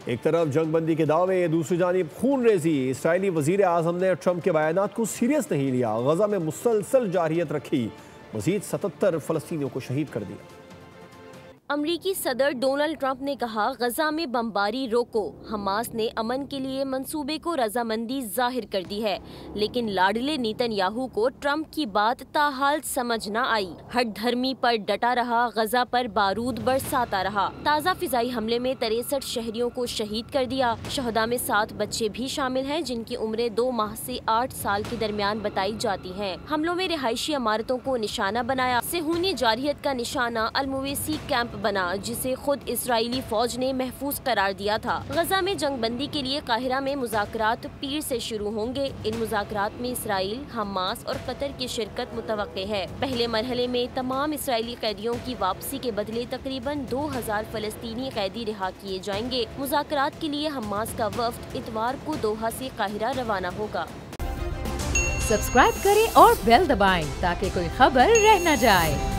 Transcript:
एक तरफ जंगबंदी के दावे, दूसरी जानिब खून रेजी। इसराइली वजीर आजम ने ट्रंप के बयानात को सीरियस नहीं लिया, गजा में मुसलसल जारियत रखी, मजीद 77 फलस्तीनियों को शहीद कर दिया। अमरीकी सदर डोनाल्ड ट्रंप ने कहा, गजा में बमबारी रोको। हमास ने अमन के लिए मंसूबे को रजामंदी जाहिर कर दी है, लेकिन लाडले नेतन्याहू को ट्रंप की बात ताहाल समझ न आई। हट धर्मी पर डटा रहा, गजा पर बारूद बरसाता रहा। ताज़ा फिजाई हमले में 63 शहरियों को शहीद कर दिया। शहदा में 7 बच्चे भी शामिल हैं, जिनकी उम्रें 2 माह से 8 साल के दरमियान बताई जाती हैं। हमलों में रिहायशी इमारतों को निशाना बनाया। सेहूनी जारहियत का निशाना अल-मुवैसी कैंप बना, जिसे खुद इजरायली फौज ने महफूज करार दिया था। गजा में जंगबंदी के लिए काहिरा में मुज़ाकरात पीर से शुरू होंगे। इन मुज़ाकरात में इसराइल, हमास और कतर की शिरकत मुतवक्के है। पहले मरहले में तमाम इसराइली कैदियों की वापसी के बदले तकरीबन 2000 फलस्तीनी कैदी रिहा किए जाएंगे। मुज़ाकरात के लिए हमास का वफ्द इतवार को दोहा से काहिरा रवाना होगा। सब्सक्राइब करें और बेल दबाएं ताकि कोई खबर रह न जाए।